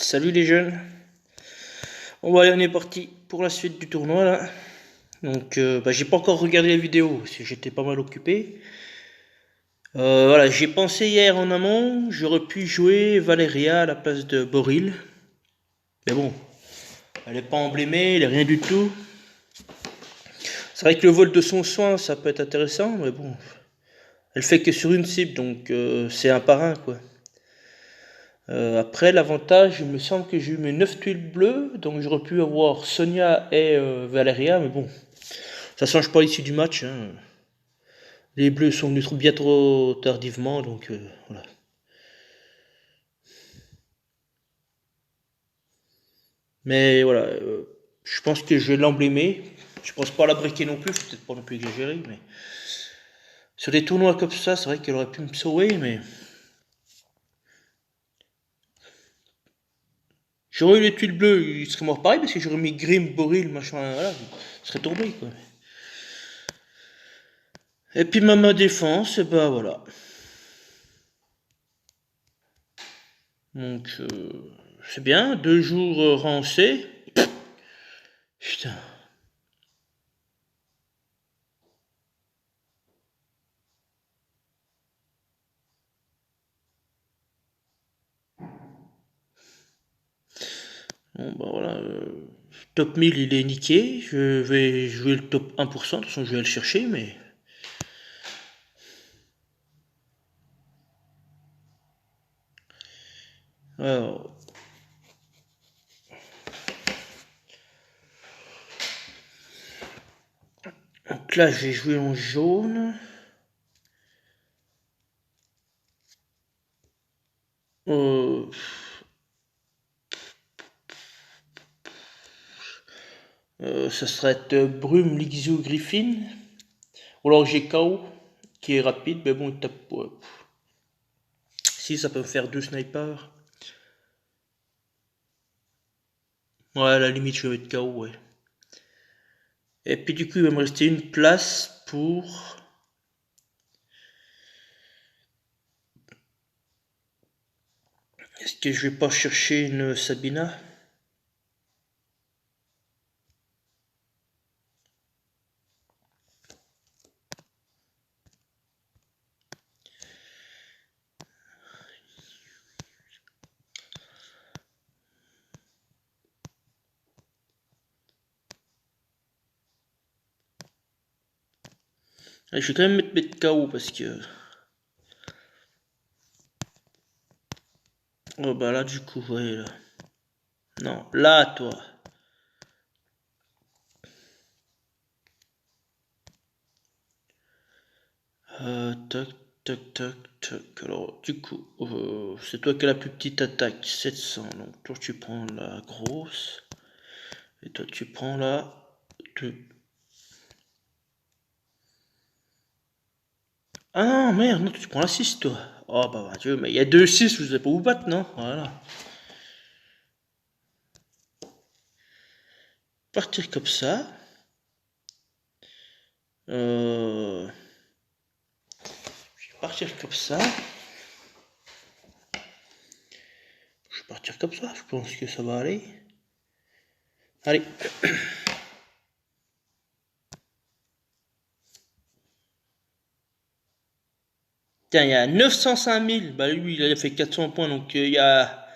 Salut les jeunes. Bon bah allez, on est parti pour la suite du tournoi là. Donc j'ai pas encore regardé la vidéo parce que j'étais pas mal occupé. Voilà, j'ai pensé hier en amont, j'aurais pu jouer Valeria à la place de Boril. Mais bon, elle est pas emblémée, elle est rien du tout. C'est vrai que le vol de son soin ça peut être intéressant, mais bon, elle fait que sur une cible donc c'est un par un quoi. Après l'avantage, il me semble que j'ai eu mes 9 tuiles bleues, donc j'aurais pu avoir Sonia et Valeria, mais bon, ça change pas l'issue du match, hein. Les bleus sont venus bien trop tardivement, donc voilà. Mais voilà, je pense que je vais l'emblémer. Je pense pas la briquer non plus, faut peut-être pas non plus exagérer, mais sur des tournois comme ça, c'est vrai qu'elle aurait pu me sauver, mais j'aurais eu les tuiles bleues, il serait mort pareil parce que j'aurais mis Grim, Boril, machin, voilà, il serait tombé quoi. Et puis ma défense, et bah voilà. Donc c'est bien, 2 jours rancés. Putain. Bon bah voilà, top 1000 il est niqué, je vais jouer le top 1%, de toute façon je vais le chercher, mais... Alors, donc là j'ai joué en jaune. Euh, ça serait Brume, Lixio, Griffin. Ou alors j'ai KO, qui est rapide, mais bon il tape... Si ça peut me faire 2 snipers. Ouais, à la limite je vais mettre KO, ouais. Et puis du coup il va me rester une place pour... Est-ce que je vais pas chercher une Sabina? Je vais quand même mettre KO parce que... Oh bah là du coup, ouais là. Non, là toi. Tac, tac, tac, tac. Alors, du coup, c'est toi qui as la plus petite attaque, 700. Donc, toi, tu prends la grosse. Et toi, tu prends la... deux. Ah non, merde, non, tu prends la 6 toi. Oh, bah, Dieu, mais il y a 2 6 vous n'allez pas vous battre, non? Voilà. Partir comme ça. Euh... Partir comme ça. Je vais partir comme ça, je pense que ça va aller. Allez. Tiens, il y a 905 000. Bah, lui, il a fait 400 points, donc il y a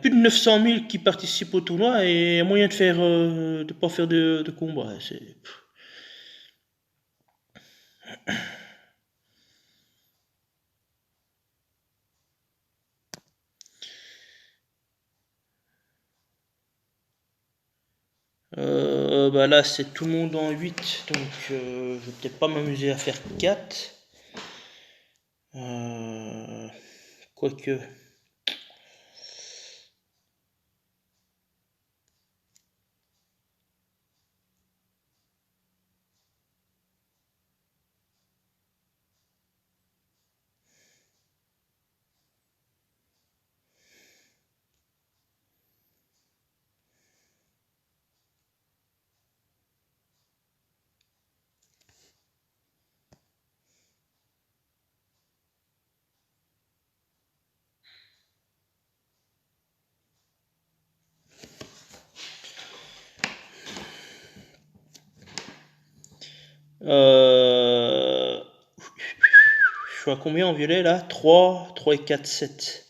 plus de 900 000 qui participent au tournoi et il y a moyen de faire, de pas faire de combat. Bah là, c'est tout le monde en 8 donc je vais peut-être pas m'amuser à faire 4. Quoique. Euh... Je suis à combien en violet là? 3 et 4, 7.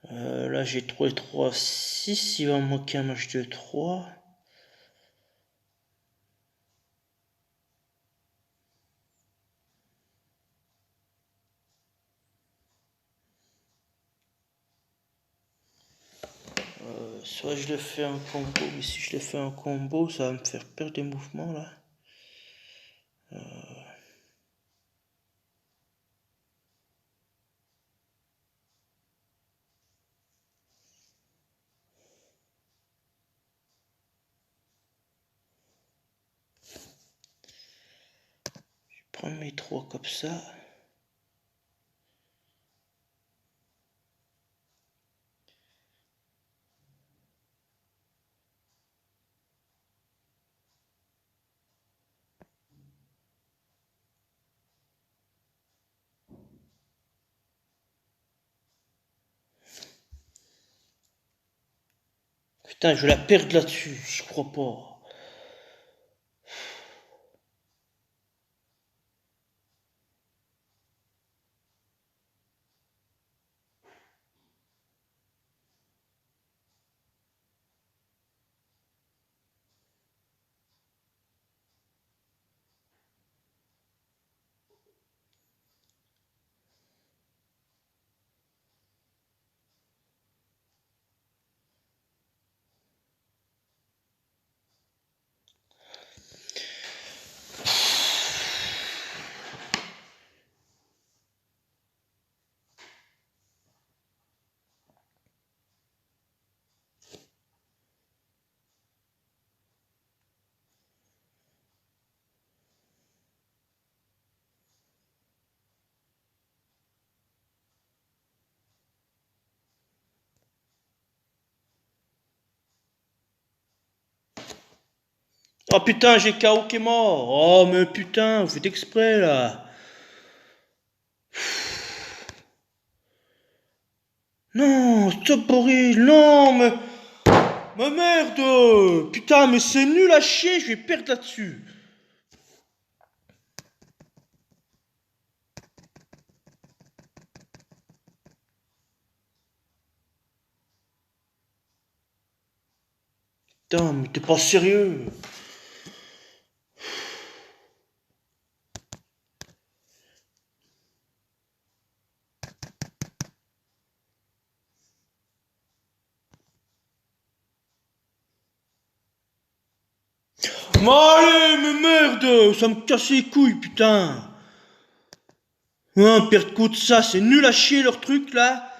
Là j'ai 3 et 3, 6. Il va me manquer un match de 3. Soit je le fais un combo, mais si je le fais un combo, ça va me faire perdre des mouvements là. Je vais prendre mes 3 comme ça. Putain, je vais la perdre là-dessus, j'y crois pas. Oh putain, j'ai KO qui est mort. Oh mais putain, vous faites exprès là. Non, stop Boris, non mais... Mais merde. Putain, mais c'est nul à chier, je vais perdre là-dessus. Putain, mais t'es pas sérieux. Mais allez, mais merde, ça me casse les couilles, putain. Hein, perdre contre ça, c'est nul à chier leur truc là.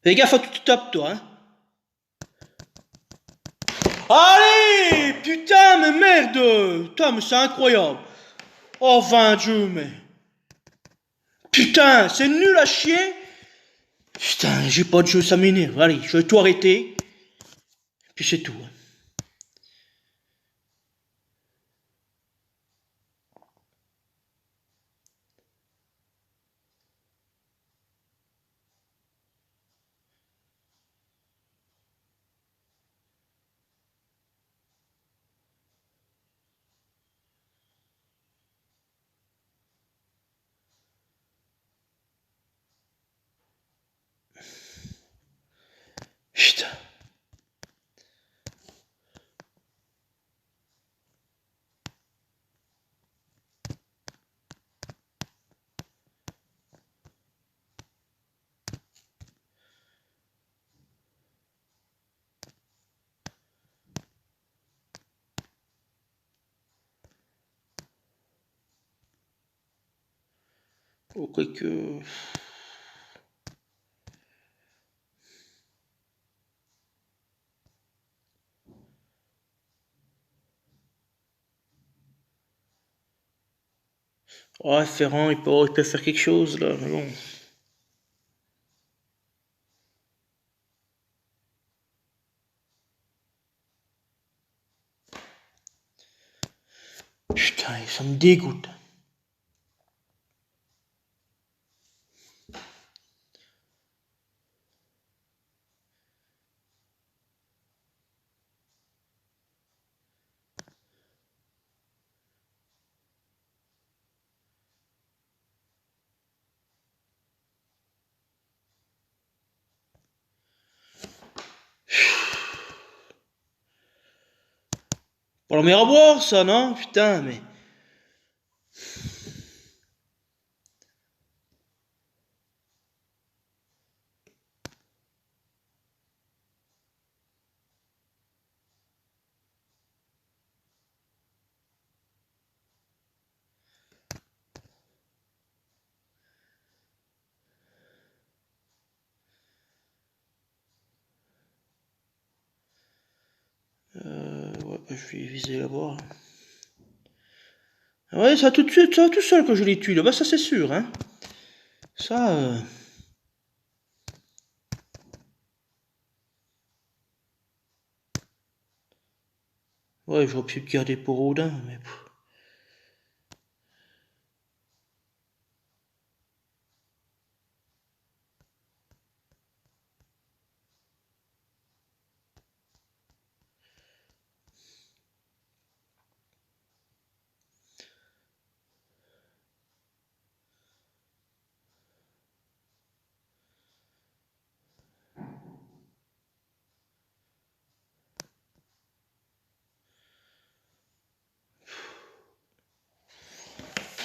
Fais gaffe à tout tu tapes toi, hein. Allez, putain, mais merde. Putain, mais c'est incroyable. Oh, 20 jeux, mais... Putain, c'est nul à chier. Putain, j'ai pas de jeu, ça m'énerve. Allez, je vais tout arrêter. Puis c'est tout. Putain. Oh, quoique... Ouais, Ferrand, il peut faire quelque chose, là, mais bon. Putain, ça me dégoûte. Pour la mer à boire, ça, non? Putain, mais... ouais, bah, je vais viser là-bas. Ouais, ça tout de suite, ça tout seul que je les tue, là. Bah, ça c'est sûr, hein. Ça... Ouais, j'aurais pu le garder pour Odin, mais...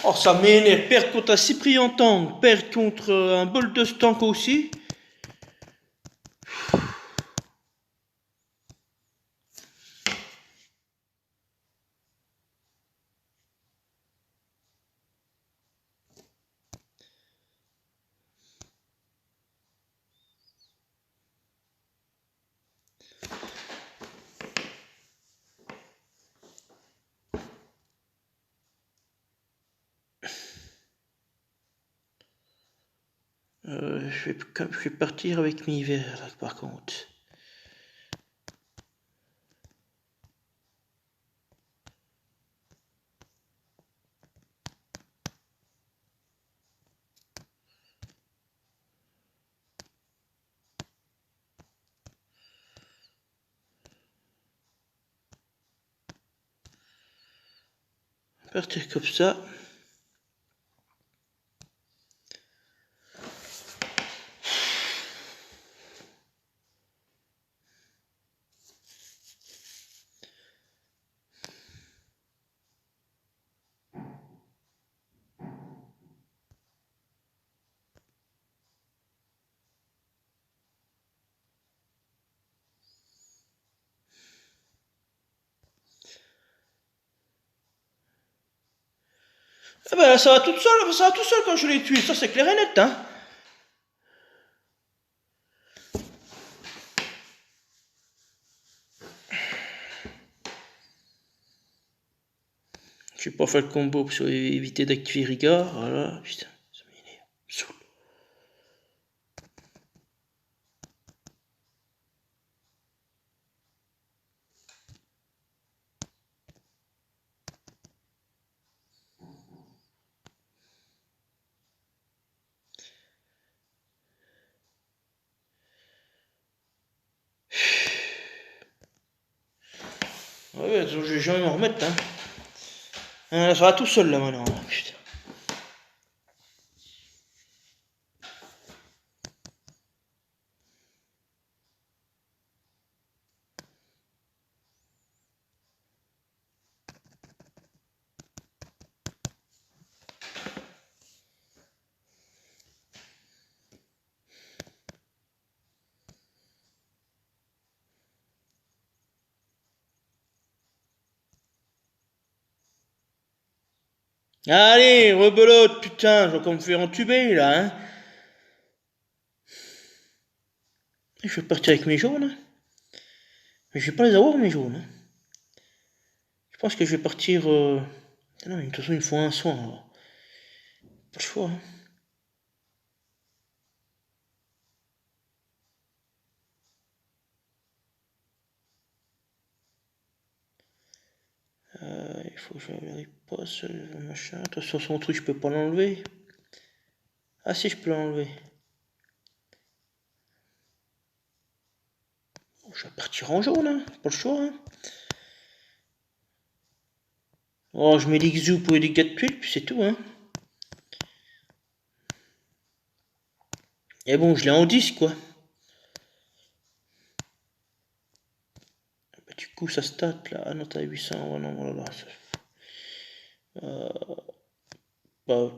Oh, ça m'énerve. Perdre contre un Cyprien tank, perdre contre un bol de tank aussi. Je vais partir avec mes verres, là, par contre. Partir comme ça. Ah ben, ça va tout seul quand je les tue, ça c'est clair et net, hein. Je vais pas faire le combo pour éviter d'activer Rigard, voilà, putain, ça m'énerve. Saoul. Ouais, je vais jamais m'en remettre, hein. Ça va tout seul là maintenant, là, putain. Allez, rebelote, putain, je vais encore me faire entuber, là, hein. Je vais partir avec mes jaunes, hein. Mais je vais pas les avoir, mes jaunes, hein. Je pense que je vais partir... Ah non, mais de toute façon, il faut un soin, alors. Pas le choix, hein. Il faut que je vérifie pas ce machin. De toute façon, son truc, je peux pas l'enlever. Ah si, je peux l'enlever. Bon, je vais partir en jaune, hein. Pas le choix, hein. Oh, je mets l'Ixou pour les dégâts de tuiles, puis c'est tout, hein. Et bon, je l'ai en 10, quoi. Bah, du coup, ça stat, là. Ah non, t'as 800. Oh non, voilà. Bah,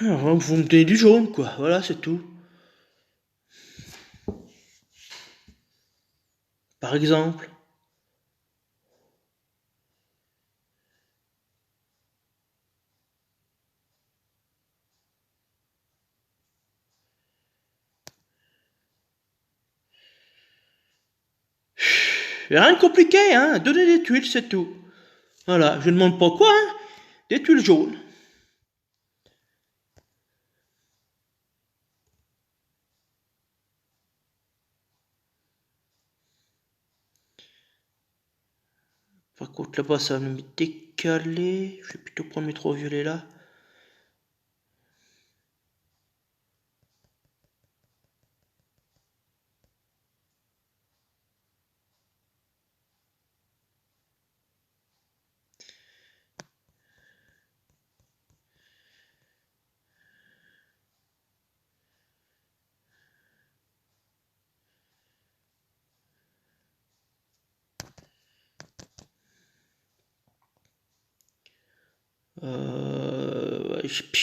vous me donnez du jaune, quoi. Voilà, c'est tout. Par exemple. Rien de compliqué, hein. Donnez des tuiles, c'est tout. Voilà, je ne demande pas quoi, hein. Des tuiles jaunes. Par contre, là-bas, ça va me décaler. Je vais plutôt prendre mes 3 violets là.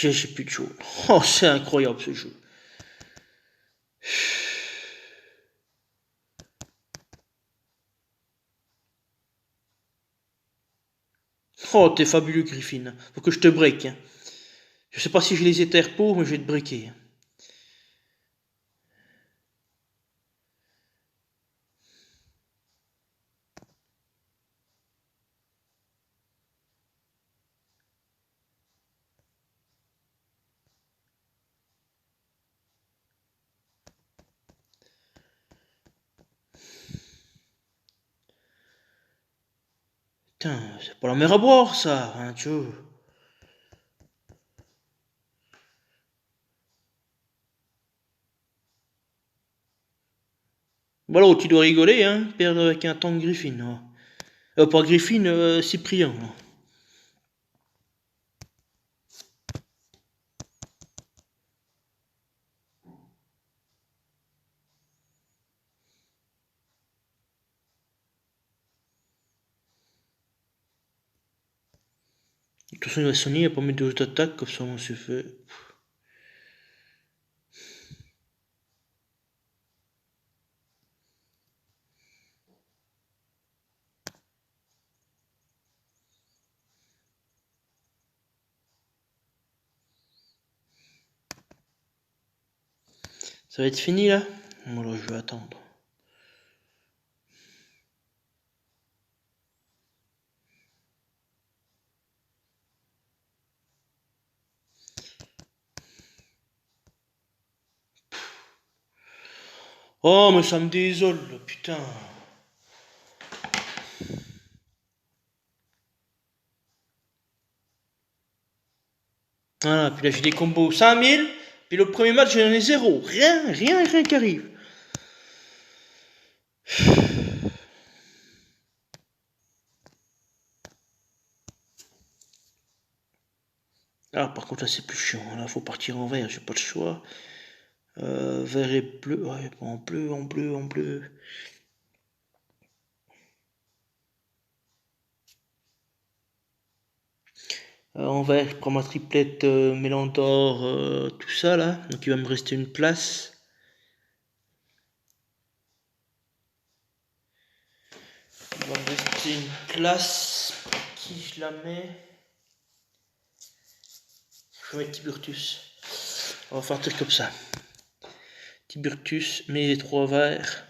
J'ai plus de jaune. Oh, c'est incroyable ce jeu. Oh, t'es fabuleux, Griffin. Faut que je te break, hein. Je sais pas si j'ai les éthers pour, mais je vais te breaker. Putain, c'est pas la mer à boire, ça, hein, tu vois. Bon, alors, tu dois rigoler, hein, perdre avec un tank Griffin. Hein. Pas Griffin, Cyprien. Hein. De toute façon, il va sonner, il va pas mettre de d'attaque, comme ça, on s'est fait. Ça va être fini, là. Bon, alors, je vais attendre. Oh, mais ça me désole, là, putain. Voilà, puis là, j'ai des combos 5000, puis le premier match, j'en ai 0. Rien qui arrive. Ah, par contre, là, c'est plus chiant. Là, faut partir en vert, j'ai pas le choix. Vert et bleu. Ouais, en bleu, en bleu, en bleu. En vert, je prends ma triplette Mélandor, tout ça là. Donc il va me rester une place. Il va me rester une place. Qui je la mets? Je vais mettre Tiburtus. On va faire un truc comme ça. Tiburtus, mes 3 verts.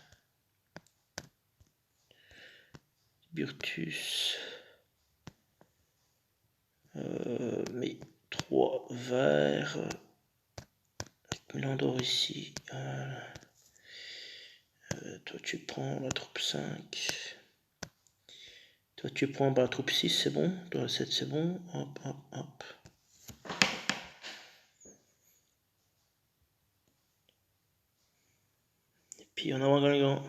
Tiburtus. Mes 3 verts. Mélandor ici. Voilà. Toi tu prends la troupe 5. Toi tu prends la troupe 6, c'est bon. Toi la 7 c'est bon. Hop, hop, hop. Et puis en avant Guingamp.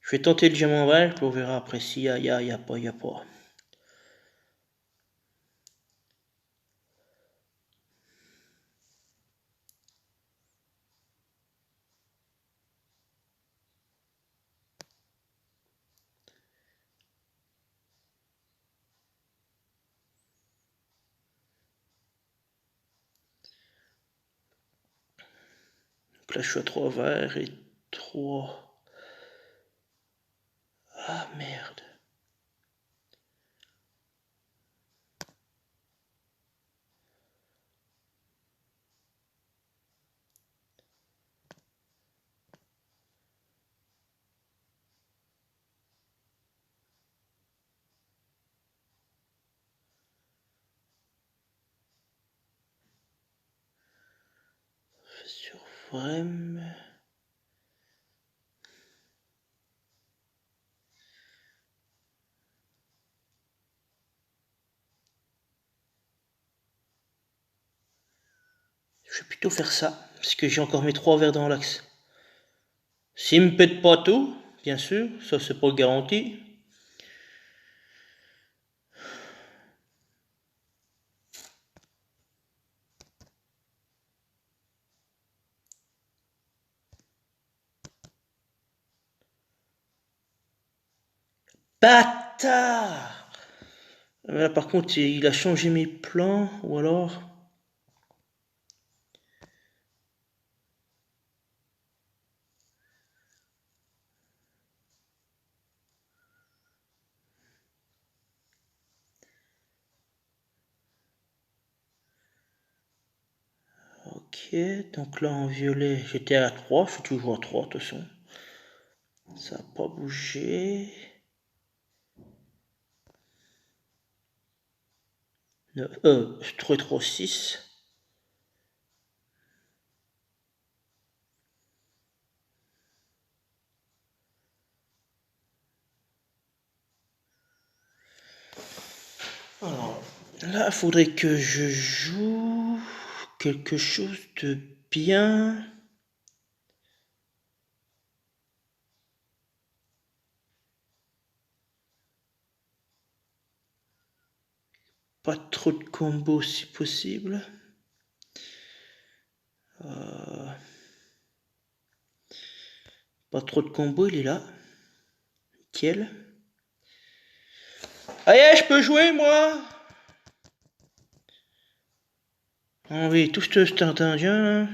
Je vais tenter le diamant vert, puis on verra après s'il y a pas, il y a pas. Donc là je suis à 3 verts et 3. Ah merde. Sur Vrem. Je vais plutôt faire ça, parce que j'ai encore mes 3 verres dans l'axe. S'il me pète pas tout, bien sûr, ça c'est pas garanti. Bâtard! Là par contre il a changé mes plans, ou alors... Ok, donc là en violet, j'étais à 3, je suis toujours à 3 de toute façon. Ça n'a pas bougé. 3 et 3, 6. Alors, là, il faudrait que je joue quelque chose de bien. Pas trop de combos si possible. Pas trop de combos, il est là. Nickel. Allez, je peux jouer moi. Ah oui, tout ce start indien là.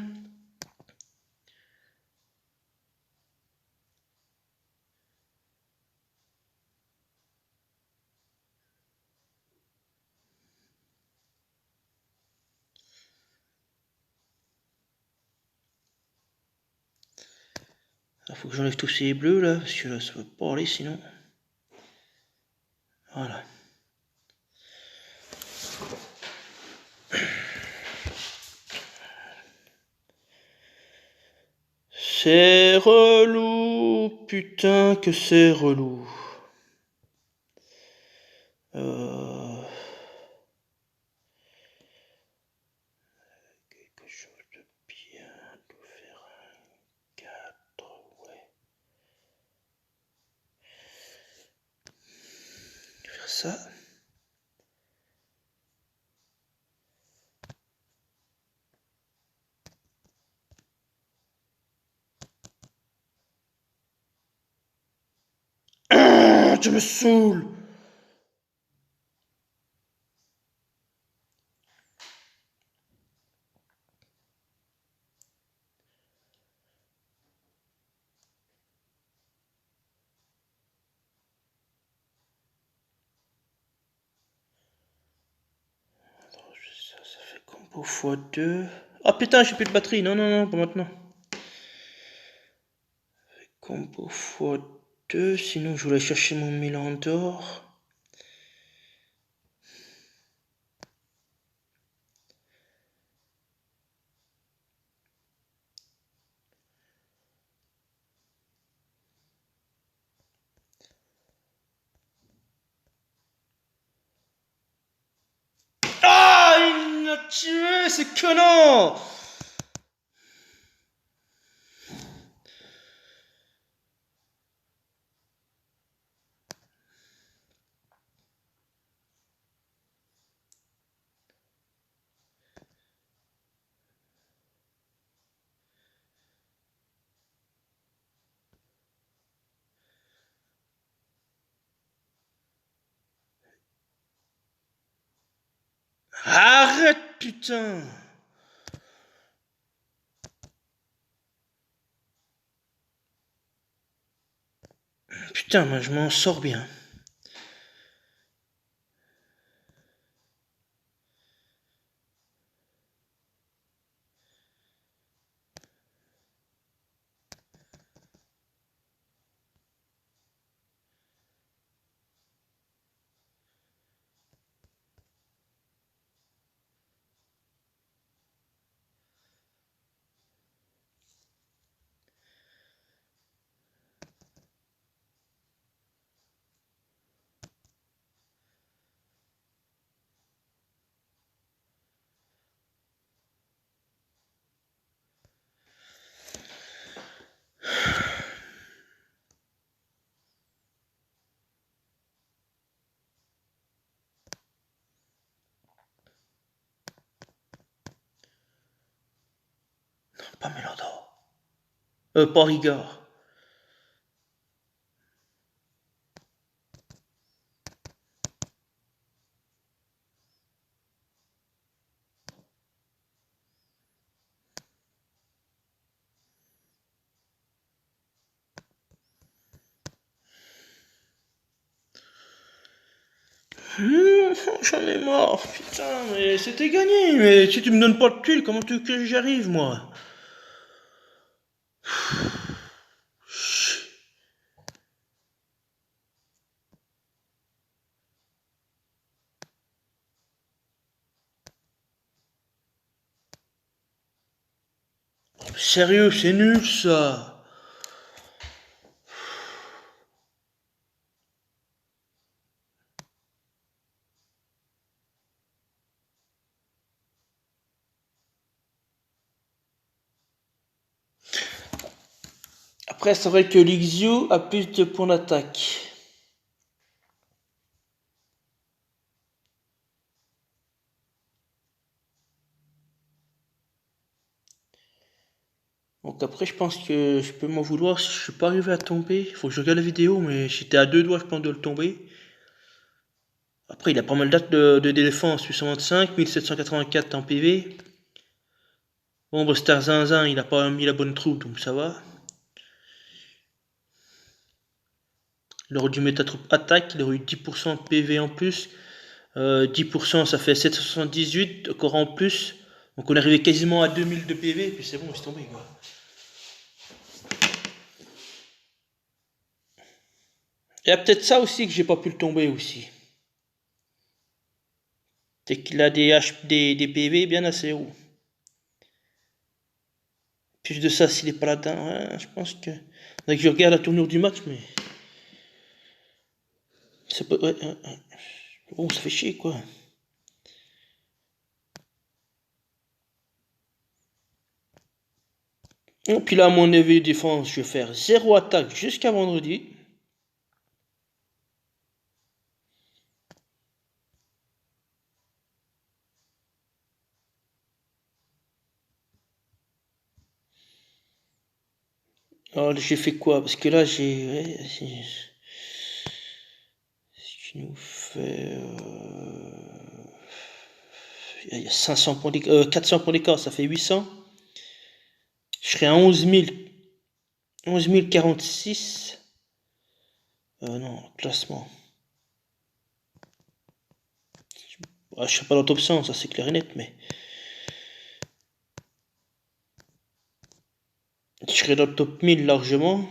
Il faut que j'enlève tous ces bleus là, parce que là ça va pas aller sinon. Voilà. C'est relou, putain que c'est relou. Quelque chose de bien, de faire un 4, ouais. Faire ça. Ah, tu me saoules. Ça fait combo x2. Ah putain, j'ai plus de batterie. Non, non, non, pas maintenant. Combo x2. Sinon, je voulais chercher mon Milan d'or. Ah, il m'a tué, ce connard. Arrête, putain. Putain, moi je m'en sors bien. Pas Mélando. Pas Rigard. J'en ai marre, putain, mais c'était gagné. Mais si tu me donnes pas de tuiles, comment tu veux que j'y arrive, moi? Sérieux, c'est nul, ça. Après, c'est vrai que l'Ixio a plus de points d'attaque. Donc après, je pense que je peux m'en vouloir si je suis pas arrivé à tomber. Faut que je regarde la vidéo, mais j'étais à deux doigts, je pense, de le tomber. Après, il a pas mal de défense, 825, 1784 en PV. Bon, Buster Zinzin, il a pas mis la bonne troupe, donc ça va. Il aurait dû mettre la troupe attaque, il aurait eu 10% de PV en plus. 10%, ça fait 778, encore en plus. Donc on est arrivé quasiment à 2000 de PV, puis c'est bon, c'est tombé, quoi. Il y a peut-être ça aussi que j'ai pas pu le tomber aussi. C'est qu'il a des PV bien assez hauts. Plus de ça, s'il est pas là-dedans, ouais, je pense que... Faudrait que je regarde la tournure du match, mais... Ça peut... Ouais, ouais, ouais. Oh, ça fait chier, quoi. Et puis là, mon éveil de défense, je vais faire 0 attaque jusqu'à vendredi. Alors, j'ai fait quoi? Parce que là, j'ai... Ouais, ce qui nous fait... Il y a 500 points d'écart, 400 points d'écart, ça fait 800. Je serai à 11 000. 11 046. Non, classement. Ah, je serai pas dans le top 100, ça c'est clair et net, mais... Je serai dans le top 1000 largement.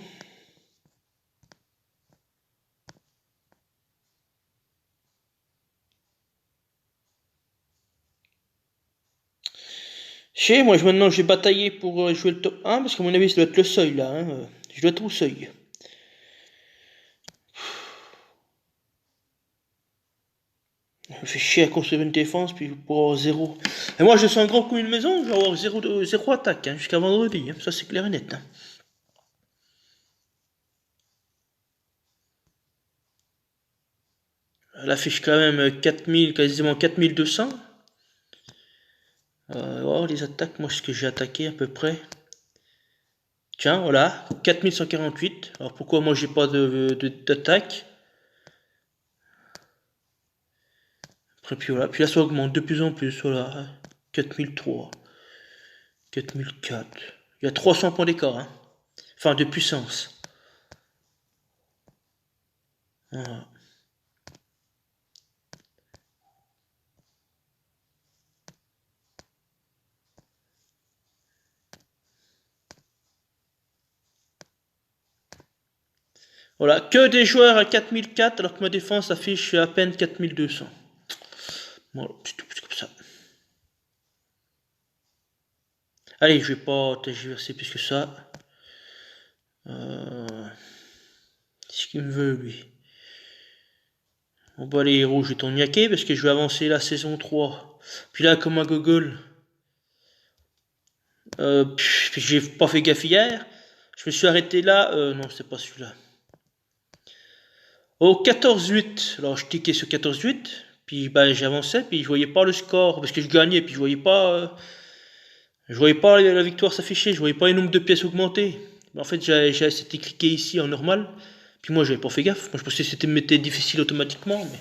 Moi maintenant je vais batailler pour jouer le top 1, parce qu'à mon avis ça doit être le seuil là. Hein. Je dois être au seuil. Je me fais chier à construire une défense, puis pour avoir 0. Et moi je sens un grand coup une maison, je vais avoir 0 attaque, hein, jusqu'à vendredi. Hein. Ça c'est clair et net. Hein. Elle affiche quand même 4000, quasiment 4200. Oh, les attaques, moi ce que j'ai attaqué à peu près. Tiens, voilà, 4148. Alors pourquoi moi j'ai pas d'attaque? Après, puis voilà, puis là ça augmente de plus en plus, voilà. 4003, 4004. Il y a 300 points d'écart, hein. Enfin de puissance. Voilà. Voilà, que des joueurs à 4004 alors que ma défense affiche à peine 4200. Voilà, c'est tout comme ça. Allez, je vais pas tergiverser plus que ça. C'est ce qu'il me veut, lui. Bon, bah, les héros, je vais t'en niaquer parce que je vais avancer la saison 3. Puis là, comme un gogol, j'ai pas fait gaffe hier. Je me suis arrêté là. Non, c'est pas celui-là. Au 14-8. Alors, je cliquais sur 14-8. Puis bah, j'avançais. Puis je voyais pas le score. Parce que je gagnais. Puis je voyais pas la victoire s'afficher. Je voyais pas les nombres de pièces augmenter. En fait, c'était cliqué ici en normal. Puis moi, j'avais pas fait gaffe. Moi, je pensais que c'était mettait difficile automatiquement. Mais...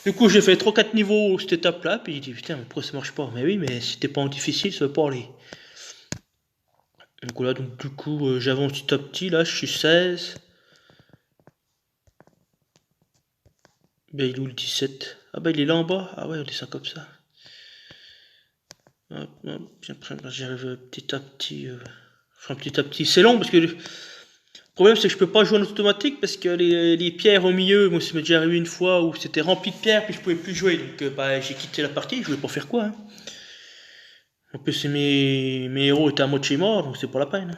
Du coup, j'ai fait 3-4 niveaux cette étape-là. Puis j'ai dit, putain, pourquoi ça marche pas? Mais oui, mais si t'es pas en difficile, ça veut pas aller. Donc voilà, donc du coup, j'avance petit à petit. Là, je suis 16. Ben, il est où le 17? Ah ben, il est là en bas. Ah ouais, on descend comme ça. Hop, hop, après, j'arrive petit à petit. Enfin, petit à petit. C'est long parce que le problème, c'est que je peux pas jouer en automatique parce que les pierres au milieu, moi, ça m'est déjà arrivé une fois où c'était rempli de pierres puis je pouvais plus jouer. Donc, bah, j'ai quitté la partie. Je voulais pas faire quoi. Hein. En plus, mes héros étaient à moitié morts, donc c'est pas la peine.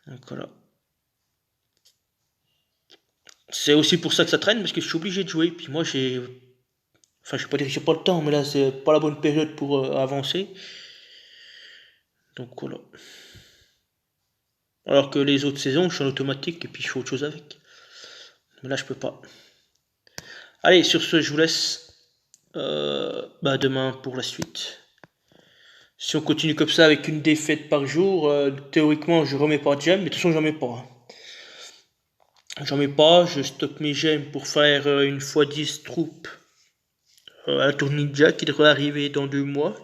Hein. Donc voilà. C'est aussi pour ça que ça traîne parce que je suis obligé de jouer. Puis moi, j'ai. Enfin, je vais pas dire que j'ai pas le temps, mais là, c'est pas la bonne période pour avancer. Donc voilà. Alors que les autres saisons, je suis en automatique et puis je fais autre chose avec. Mais là, je peux pas. Allez, sur ce, je vous laisse. Bah, demain pour la suite. Si on continue comme ça avec une défaite par jour, théoriquement, je remets pas de gemmes, mais de toute façon, j'en mets pas. J'en mets pas, je stocke mes gemmes pour faire une fois 10 troupes à la tour ninja qui devrait arriver dans 2 mois.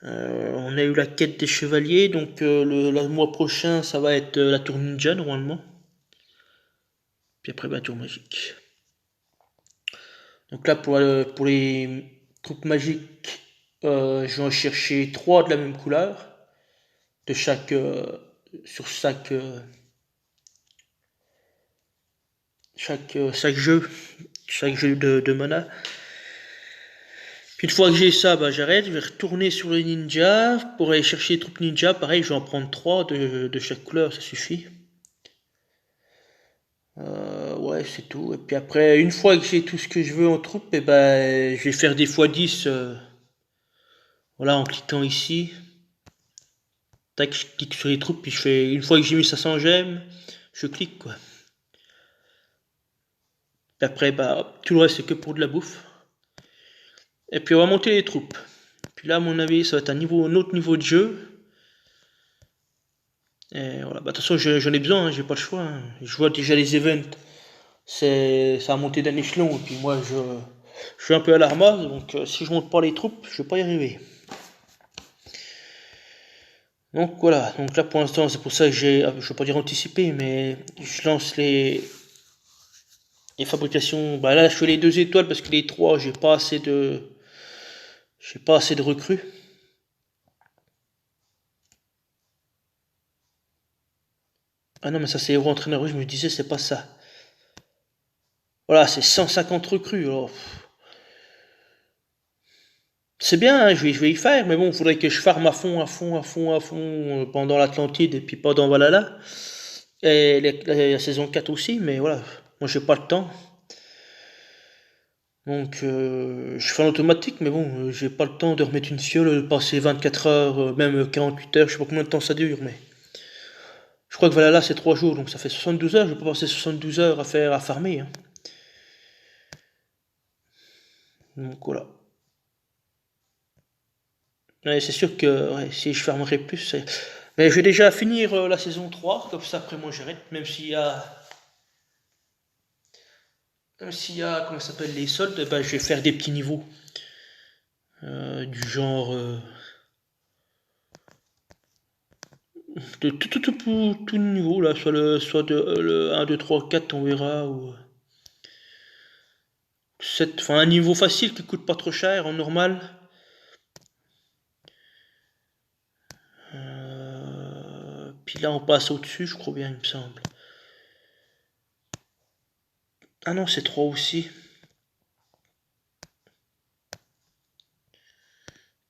On a eu la quête des chevaliers, donc le mois prochain, ça va être la tour ninja normalement. Puis après, la tour magique. Donc là, pour les troupes magiques, je vais en chercher 3 de la même couleur, de chaque, sur chaque jeu de mana. Puis une fois que j'ai ça, bah j'arrête, je vais retourner sur les ninjas pour aller chercher les troupes ninja. Pareil, je vais en prendre 3 de chaque couleur, ça suffit. Ouais, c'est tout. Et puis après, une fois que j'ai tout ce que je veux en troupe, et ben, je vais faire des x10. Voilà, en cliquant ici. Tac, je clique sur les troupes, puis je fais. Une fois que j'ai mis 500 gemmes, je clique quoi. Et après, bah, tout le reste c'est que pour de la bouffe. Et puis on va monter les troupes. Puis là, à mon avis, ça va être un autre niveau de jeu. Et voilà, bah, de toute façon, j'en ai besoin, hein, j'ai pas le choix. Hein. Je vois déjà les events. Ça a monté d'un échelon, et puis moi, je suis un peu à la ramasse, donc si je monte pas les troupes, je vais pas y arriver. Donc voilà, donc là pour l'instant, c'est pour ça que je vais pas dire anticipé, mais je lance les fabrications. Bah là, je fais les 2 étoiles parce que les 3, j'ai pas assez de recrues. Ah non, mais ça c'est héros entraîneur, je me disais, c'est pas ça. Voilà, c'est 150 recrues, alors. C'est bien, hein, je vais y faire, mais bon, il faudrait que je farme à fond, à fond, à fond, à fond pendant l'Atlantide et puis pendant Valhalla. Et la saison 4 aussi, mais voilà, moi j'ai pas le temps. Donc je fais en automatique, mais bon, j'ai pas le temps de remettre une fiole, de passer 24 heures, même 48 heures, je sais pas combien de temps ça dure, mais je crois que Valhalla c'est 3 jours, donc ça fait 72 heures, je vais pas passer 72 heures à farmer. Hein. Donc voilà. Ouais, c'est sûr que ouais, si je fermerai plus, mais je vais déjà finir la saison 3, comme ça après moi j'arrête, même s'il y a, comment ça s'appelle, les soldes, ben, je vais faire des petits niveaux. Du genre de tout niveau là, soit le 1, 2, 3, 4 on verra, ou 7, enfin un niveau facile qui coûte pas trop cher en normal. Puis là on passe au-dessus, je crois bien, il me semble. Ah non, c'est 3 aussi.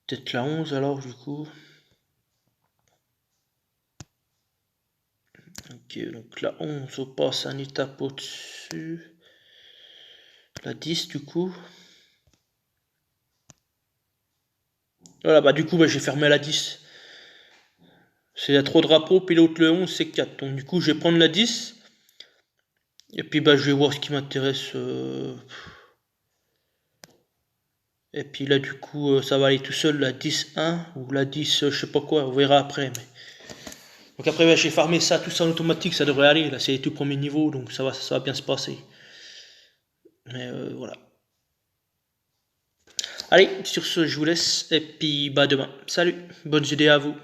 Peut-être la 11 alors du coup. Ok, donc la 11 on passe un étape au-dessus. La 10 du coup. Voilà, bah du coup bah, j'ai fermé la 10. C'est à 3 drapeaux, puis l'autre le 11 c'est 4. Donc du coup je vais prendre la 10. Et puis bah je vais voir ce qui m'intéresse. Et puis là du coup ça va aller tout seul, la 10-1 ou la 10 je sais pas quoi, on verra après. Mais... Donc après bah, j'ai farmé ça, tout ça en automatique, ça devrait aller. Là c'est les tout premiers niveaux, donc ça va bien se passer. Mais voilà. Allez, sur ce je vous laisse, et puis bah demain. Salut, bonnes idées à vous.